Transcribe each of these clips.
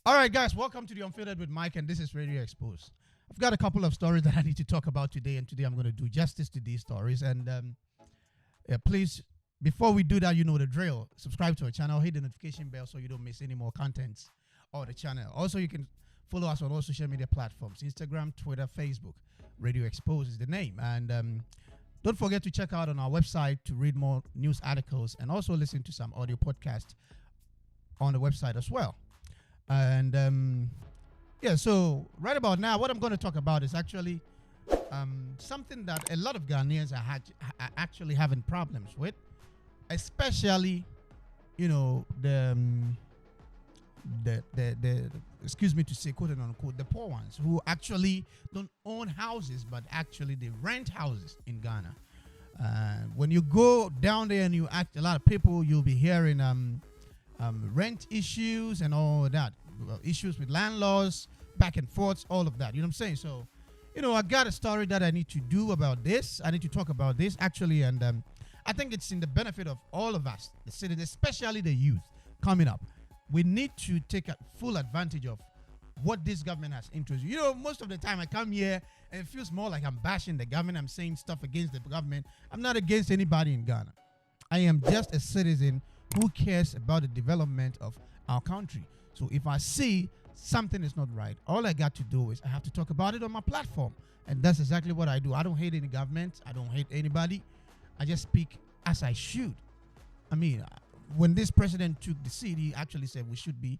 All right, guys, welcome to the Unfiltered with Mike, and this is Radio Exposed. I've got a couple of stories that I need to talk about today, and today I'm going to do justice to these stories. And please, before we do that, you know the drill. Subscribe to our channel, hit the notification bell so you don't miss any more contents on the channel. Also, you can follow us on all social media platforms: Instagram, Twitter, Facebook. Radio Exposed is the name. And don't forget to check out on our website to read more news articles and also listen to some audio podcasts on the website as well. And so right about now, what I'm going to talk about is actually something that a lot of Ghanaians are actually having problems with, especially, the excuse me to say, quote and unquote, the poor ones who actually don't own houses, but actually they rent houses in Ghana. When you go down there and you ask a lot of people, you'll be hearing rent issues and all that, issues with landlords, back and forth, all of that. You know what I'm saying? So, I got a story that I need to do about this. I need to talk about this actually, and I think it's in the benefit of all of us, the citizens, especially the youth coming up. We need to take a full advantage of what this government has introduced. Most of the time I come here and it feels more like I'm bashing the government. I'm saying stuff against the government. I'm not against anybody in Ghana. I am just a citizen who cares about the development of our country. So if I see something is not right, all I got to do is I have to talk about it on my platform. And that's exactly what I do. I don't hate any government. I don't hate anybody. I just speak as I should. I mean, when this president took the seat, he actually said we should be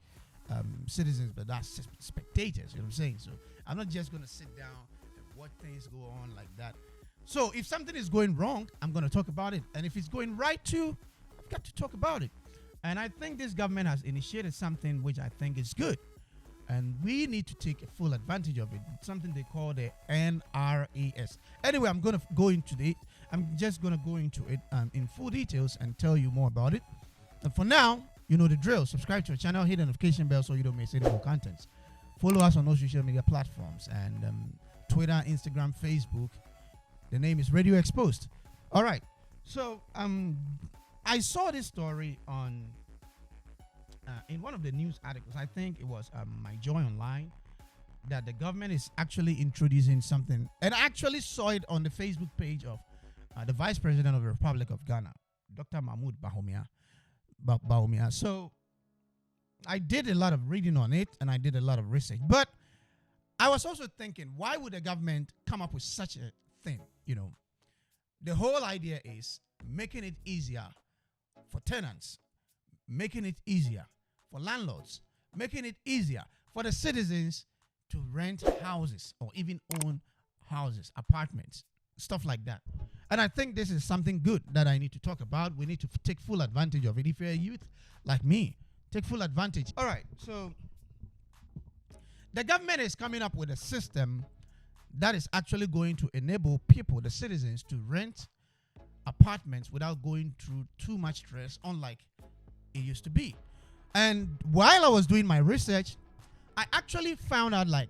citizens, but not spectators. You know what I'm saying? So I'm not just going to sit down and watch things go on like that. So if something is going wrong, I'm going to talk about it. And if it's going right too, I've got to talk about it. And I think this government has initiated something which I think is good. And we need to take full advantage of it. It's something they call the NRAS. Anyway, I'm just going to go into it in full details and tell you more about it. And for now, you know the drill. Subscribe to our channel, hit the notification bell so you don't miss any more contents. Follow us on all social media platforms and Twitter, Instagram, Facebook. The name is Radio Exposed. All right. So I saw this story on in one of the news articles. I think it was My Joy Online, that the government is actually introducing something. And I actually saw it on the Facebook page of the Vice President of the Republic of Ghana, Dr. Mahmoud Bawumia. So I did a lot of reading on it and I did a lot of research. But I was also thinking, why would the government come up with such a thing? The whole idea is making it easier for tenants, making it easier for landlords, making it easier for the citizens to rent houses or even own houses, apartments, stuff like that. And I think this is something good that I need to talk about. We need to take full advantage of it. If you're a youth like me, take full advantage. All right, so the government is coming up with a system that is actually going to enable people, the citizens, to rent apartments without going through too much stress, unlike it used to be. And while I was doing my research, I actually found out like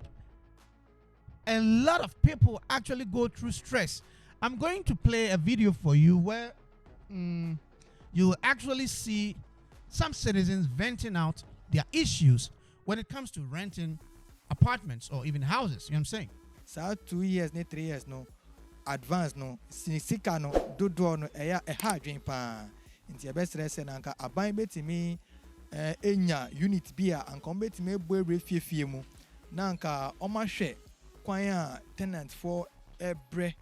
a lot of people actually go through stress. I'm going to play a video for you where you will actually see some citizens venting out their issues when it comes to renting apartments or even houses. You know what I'm saying? So 2 years, 3 years, no advance, no sika no dodo no eya dream pa. Inti ebe stress na nka aban betimi enya unit bia anka betimi ebu refie mu na nka omahwe kwan a tenant for ebre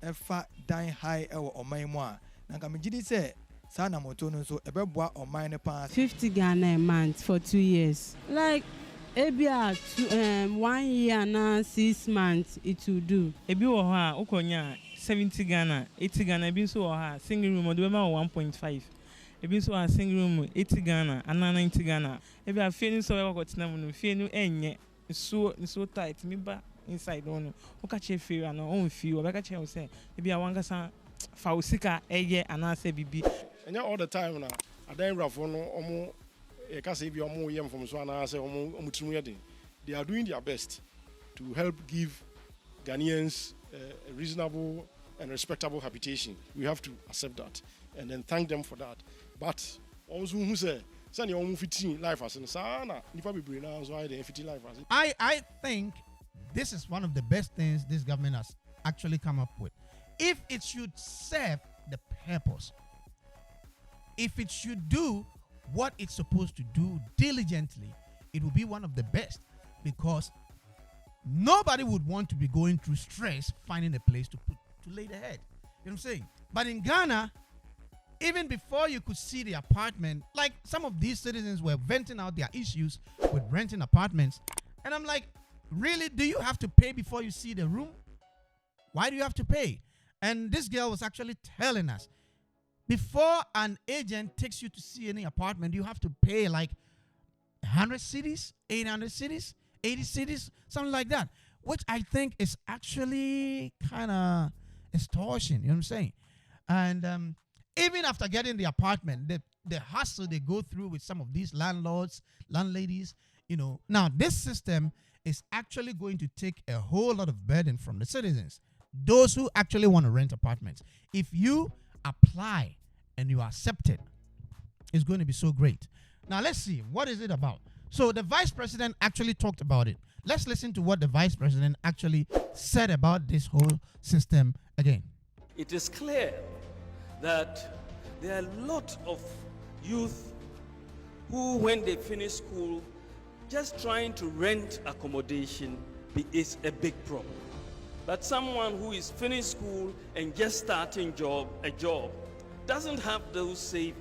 efa dan high ewo oman mu a na nka megidi se sa na moto no so ebeboa oman ne pa 50 Ghana a month for 2 years. Like ebia 1 year na 6 months it will do. Ebi wo ha ukonya 70 Ghana, 80 Ghana, ebi so wo ha single room odo ma 1.5. Ebi so ha single room 80 Ghana, ana 90 Ghana. Ebi afie ni so we kotina mu no fie no enye so tight mi ba inside no. Oka che fie no on fie, oba ka che wo say ebi awanga sa fa osika eye ana se bibi. Enya all the time na adan rafo no omo e ka say bi omo yem from so ana say omo trimu yedin. They are doing their best to help give Ghanaians a reasonable and respectable habitation. We have to accept that and then thank them for that. But also who say Send your own 15 life as in Sana. If I be brain now, so I 15 life as I think this is one of the best things this government has actually come up with. If it should serve the purpose, if it should do what it's supposed to do diligently, it will be one of the best, because nobody would want to be going through stress finding a place to lay their head. You know what I'm saying? But in Ghana, even before you could see the apartment, like some of these citizens were venting out their issues with renting apartments. And I'm like, really? Do you have to pay before you see the room? Why do you have to pay? And this girl was actually telling us, before an agent takes you to see any apartment, you have to pay like 100 cedis, 800 cedis, 80 cedis, something like that, which I think is actually kind of extortion. You know what I'm saying? And even after getting the apartment, the hassle they go through with some of these landlords, landladies, you know. Now, this system is actually going to take a whole lot of burden from the citizens, those who actually want to rent apartments. If you apply and you are accepted, it's going to be so great. Now, let's see. What is it about? So the vice president actually talked about it. Let's listen to what the vice president actually said about this whole system again. It is clear that there are a lot of youth who, when they finish school, just trying to rent accommodation is a big problem. But someone who is finished school and just starting a job doesn't have those savings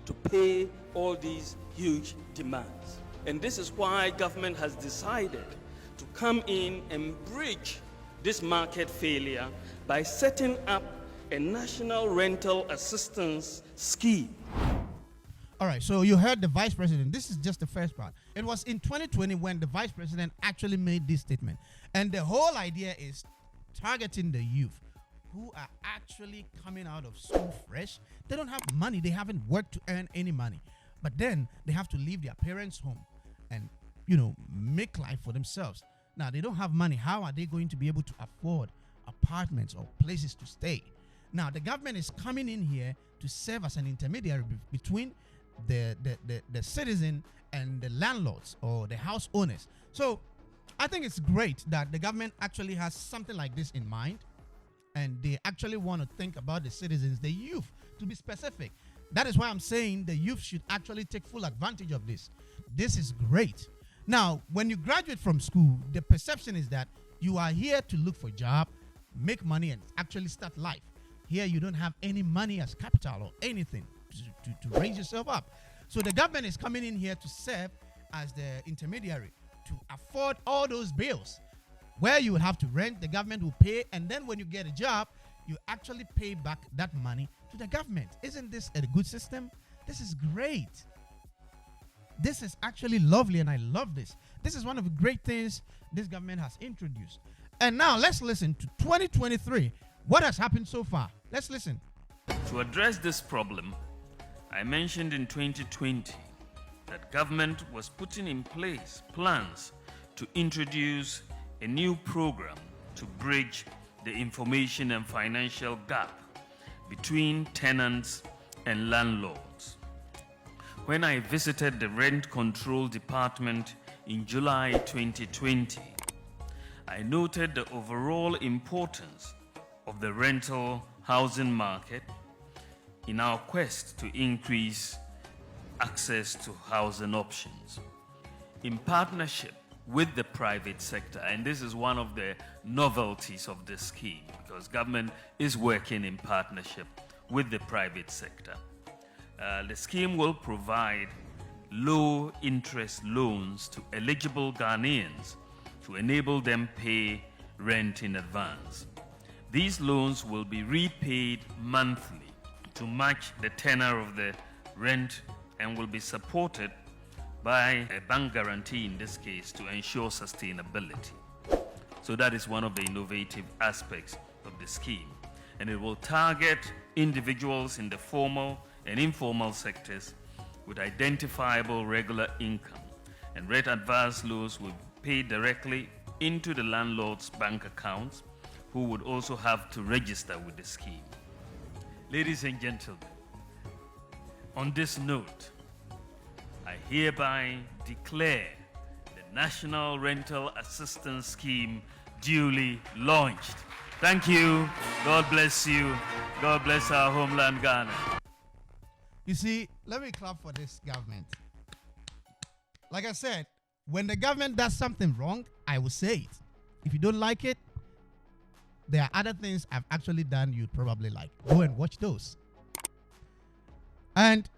to pay all these huge demands. And this is why government has decided to come in and bridge this market failure by setting up a national rental assistance scheme. All right, so you heard the vice president. This is just the first part. It was in 2020 when the vice president actually made this statement. And the whole idea is targeting the youth who are actually coming out of school fresh. They don't have money. They haven't worked to earn any money. But then they have to leave their parents' home and, you know, make life for themselves. Now, they don't have money. How are they going to be able to afford apartments or places to stay? Now, the government is coming in here to serve as an intermediary between the citizen and the landlords or the house owners. So I think it's great that the government actually has something like this in mind, and they actually want to think about the citizens, the youth, to be specific. That is why I'm saying the youth should actually take full advantage of this. This is great. Now, when you graduate from school, the perception is that you are here to look for a job, make money, and actually start life. Here, you don't have any money as capital or anything to raise yourself up. So the government is coming in here to serve as the intermediary to afford all those bills. Where you will have to rent, the government will pay, and then when you get a job, you actually pay back that money to the government. Isn't this a good system? This is great. This is actually lovely, and I love this. This is one of the great things this government has introduced. And now let's listen to 2023. What has happened so far? Let's listen. To address this problem, I mentioned in 2020 that government was putting in place plans to introduce a new program to bridge the information and financial gap between tenants and landlords. When I visited the Rent Control Department in July 2020, I noted the overall importance of the rental housing market in our quest to increase access to housing options. In partnership with the private sector, and this is one of the novelties of the scheme, because government is working in partnership with the private sector. The scheme will provide low interest loans to eligible Ghanaians to enable them pay rent in advance. These loans will be repaid monthly to match the tenor of the rent and will be supported by a bank guarantee in this case to ensure sustainability. So that is one of the innovative aspects of the scheme. And it will target individuals in the formal and informal sectors with identifiable regular income. And rent advance loans will be paid directly into the landlord's bank accounts, who would also have to register with the scheme. Ladies and gentlemen, on this note, I hereby declare the National Rental Assistance Scheme duly launched. Thank you. God bless you. God bless our homeland, Ghana. You see, let me clap for this government. Like I said, when the government does something wrong, I will say it. If you don't like it, there are other things I've actually done you'd probably like. Go and watch those. And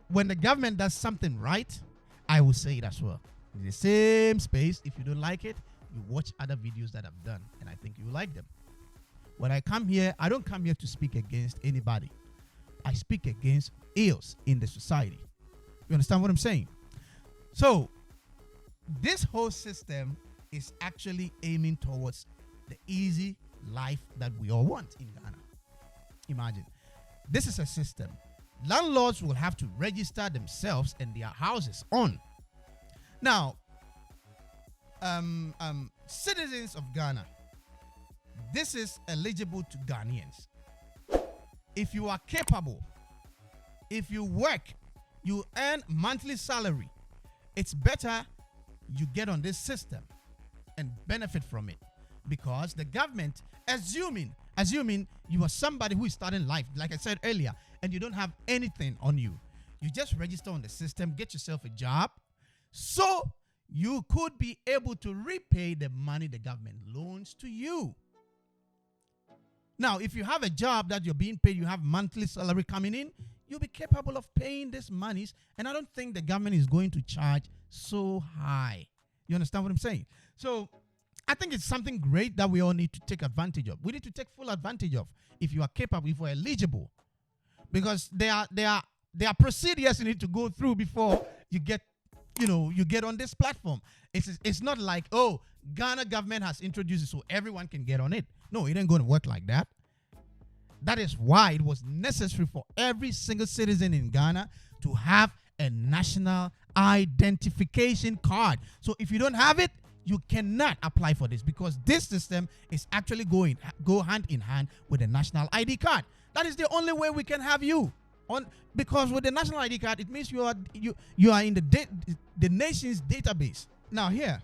when the government does something right, I will say it as well. In the same space, if you don't like it, you watch other videos that I've done, and I think you like them. When I come here, I don't come here to speak against anybody. I speak against ills in the society. You understand what I'm saying? So, this whole system is actually aiming towards the easy life that we all want in Ghana. Imagine. This is a system. Landlords will have to register themselves and their houses on. Now, citizens of Ghana, this is eligible to Ghanaians. If you are capable, if you work, you earn monthly salary, it's better you get on this system and benefit from it, because the government, assuming you are somebody who is starting life, like I said earlier, and you don't have anything on you, you just register on the system, get yourself a job, so you could be able to repay the money the government loans to you. Now, if you have a job that you're being paid, you have monthly salary coming in, you'll be capable of paying these monies, and I don't think the government is going to charge so high. You understand what I'm saying? So I think it's something great that we all need to take advantage of. We need to take full advantage of, if you are capable, if you are eligible, because there are procedures you need to go through before you get on this platform. It's not like, oh, Ghana government has introduced it so everyone can get on it. No, it ain't going to work like that. That is why it was necessary for every single citizen in Ghana to have a national identification card. So if you don't have it, you cannot apply for this, because this system is actually go hand in hand with the national ID card. That is the only way we can have you on, because with the national ID card, it means you are in the nation's database. Now here,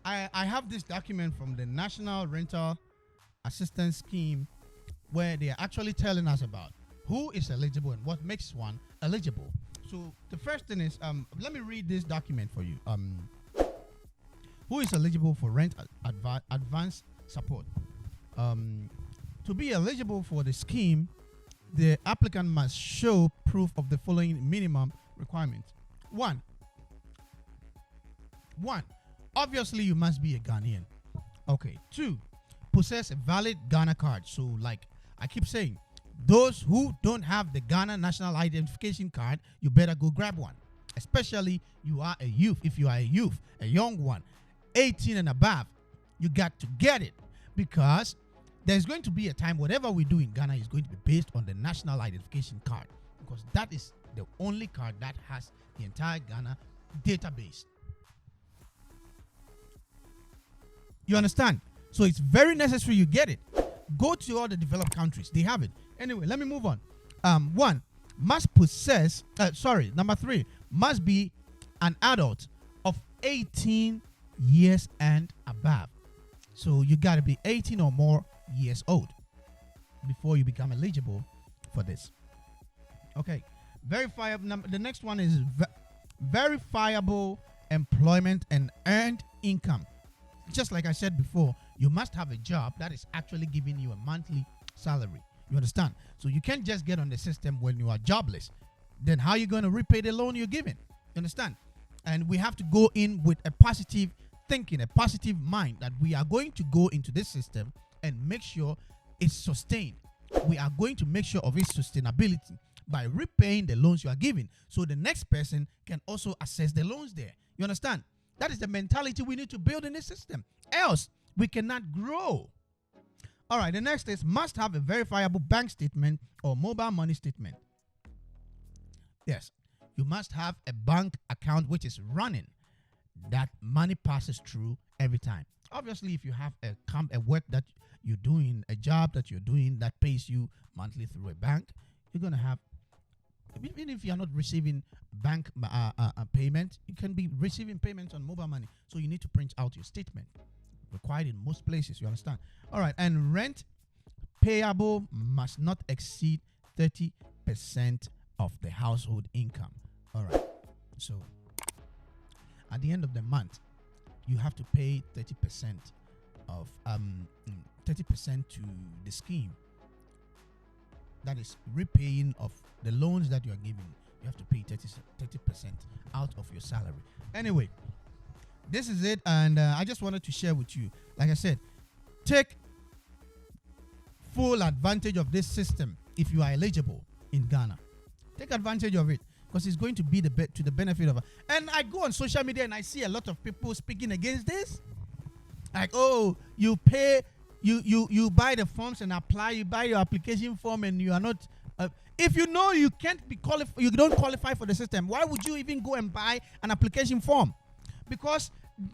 I have this document from the National Rental Assistance Scheme, where they are actually telling us about who is eligible and what makes one eligible. So the first thing is, let me read this document for you. Who is eligible for rent advance support? To be eligible for the scheme, the applicant must show proof of the following minimum requirements. One, obviously you must be a Ghanaian. Okay. 2, possess a valid Ghana card. So like I keep saying, those who don't have the Ghana National Identification Card, you better go grab one. Especially you are a youth. If you are a youth, a young one, 18 and above, you got to get it, because there's going to be a time whatever we do in Ghana is going to be based on the National Identification Card, because that is the only card that has the entire Ghana database. You understand? So it's very necessary you get it. Go to all the developed countries. They have it. Anyway, let me move on. 1, must possess, number 3, must be an adult of 18 years and above. So you got to be 18 or more years old before you become eligible for this. Okay. Verifiable. The next one is verifiable employment and earned income. Just like I said before, you must have a job that is actually giving you a monthly salary. You understand? So you can't just get on the system when you are jobless. Then how are you going to repay the loan you're given? You understand? And we have to go in with a positive thinking, a positive mind, that we are going to go into this system and make sure it's sustained. We are going to make sure of its sustainability by repaying the loans you are giving, so the next person can also access the loans there. You understand? That is the mentality we need to build in this system. Else, we cannot grow. All right, the next is must have a verifiable bank statement or mobile money statement. Yes, you must have a bank account which is running, that money passes through every time. Obviously, if you have a work that you're doing, a job that you're doing that pays you monthly through a bank, you're going to have even if you're not receiving bank payment, you can be receiving payments on mobile money. So you need to print out your statement. Required in most places, you understand? All right, and rent payable must not exceed 30% of the household income. All right, so at the end of the month, you have to pay 30% of 30% to the scheme. That is repaying of the loans that you are giving. You have to pay 30% out of your salary. Anyway, this is it, and I just wanted to share with you. Like I said, take full advantage of this system if you are eligible in Ghana. Take advantage of it because it's going to be to the benefit of. And I go on social media and I see a lot of people speaking against this. Like, oh, you pay. You buy the forms and apply. You buy your application form and you are not. If you know you can't be qualified, you don't qualify for the system. Why would you even go and buy an application form? Because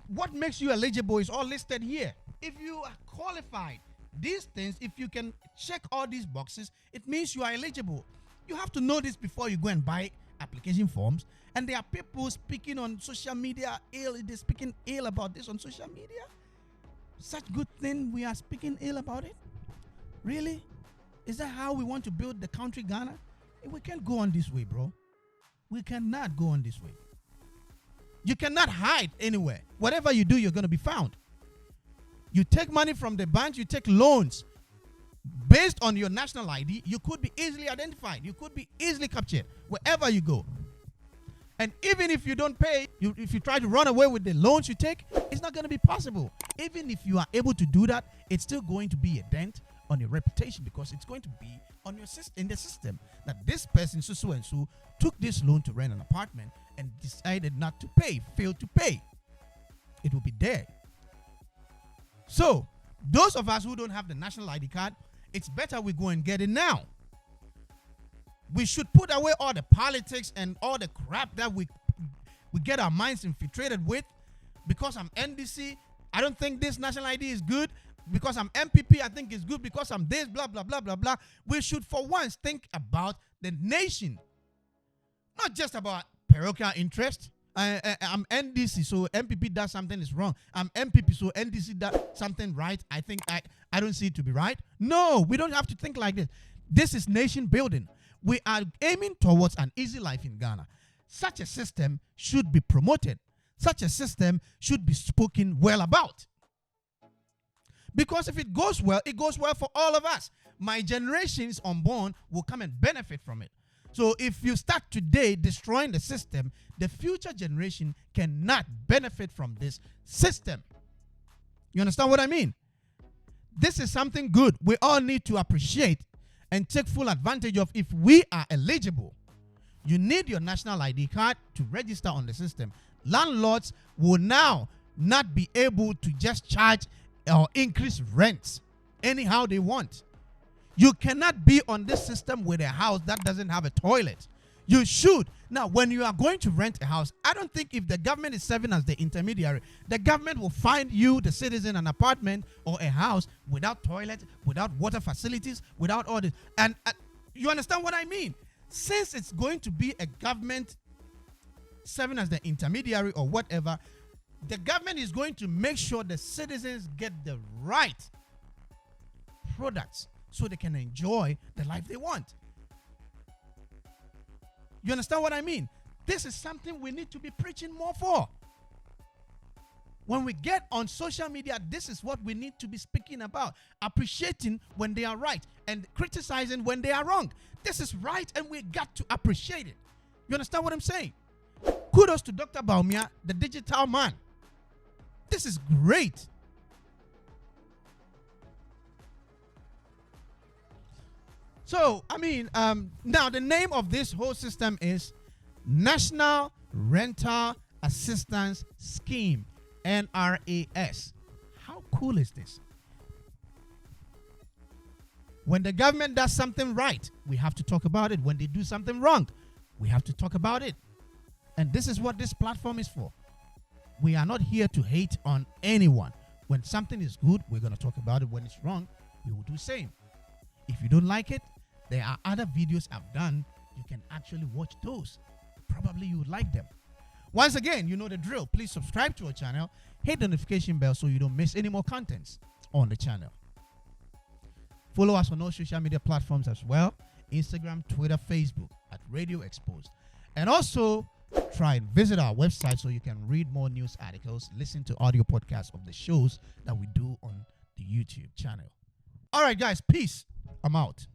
what makes you eligible is all listed here. If you are qualified, these things, if you can check all these boxes, it means you are eligible. You have to know this before you go and buy application forms. And there are people speaking on social media they're speaking ill about this on social media. Such good thing, we are speaking ill about it? Really? Is that how we want to build the country Ghana? We can't go on this way, bro. We cannot go on this way. You cannot hide anywhere. Whatever you do, you're going to be found. You take money from the banks, you take loans. Based on your national ID, you could be easily identified. You could be easily captured wherever you go. And even if you don't pay, if you try to run away with the loans you take, it's not going to be possible. Even if you are able to do that, it's still going to be a dent on your reputation because it's going to be on your in the system that this person, so and so, took this loan to rent an apartment and decided not to pay, failed to pay. It will be there. So, those of us who don't have the national ID card, it's better we go and get it now. We should put away all the politics and all the crap that we get our minds infiltrated with. Because I'm NDC, I don't think this national ID is good. Because I'm MPP, I think it's good. Because I'm this, blah, blah, blah, blah, blah. We should for once think about the nation. Not just about parochial interest. I'm NDC, so MPP does something is wrong. I'm MPP, so NDC does something right. I think I don't see it to be right. No, we don't have to think like this. This is nation building. We are aiming towards an easy life in Ghana. Such a system should be promoted. Such a system should be spoken well about. Because if it goes well for all of us. My generations unborn will come and benefit from it. So if you start today destroying the system, the future generation cannot benefit from this system. You understand what I mean? This is something good we all need to appreciate and take full advantage of if we are eligible. You need your national ID card to register on the system. Landlords will now not be able to just charge or increase rents anyhow they want. You cannot be on this system with a house that doesn't have a toilet. You should. Now, when you are going to rent a house, I don't think if the government is serving as the intermediary, the government will find you, the citizen, an apartment or a house without toilet, without water facilities, without all this. And you understand what I mean? Since it's going to be a government serving as the intermediary or whatever, the government is going to make sure the citizens get the right products so they can enjoy the life they want. You understand what I mean? This is something we need to be preaching more for. When we get on social media, this is what we need to be speaking about. Appreciating when they are right and criticizing when they are wrong. This is right and we got to appreciate it. You understand what I'm saying? Kudos to Dr. Baumia, the digital man. This is great. So, I mean, now the name of this whole system is National Rental Assistance Scheme, NRAS. How cool is this? When the government does something right, we have to talk about it. When they do something wrong, we have to talk about it. And this is what this platform is for. We are not here to hate on anyone. When something is good, we're going to talk about it. When it's wrong, we will do the same. If you don't like it, there are other videos I've done. you can actually watch those. Probably you would like them. Once again, you know the drill. Please subscribe to our channel, hit the notification bell so you don't miss any more contents on the channel. Follow us on all social media platforms as well: Instagram, Twitter, Facebook at Radio Exposed. And also try and visit our website so you can read more news articles, listen to audio podcasts of the shows that we do on the YouTube channel. All right, guys, peace. I'm out.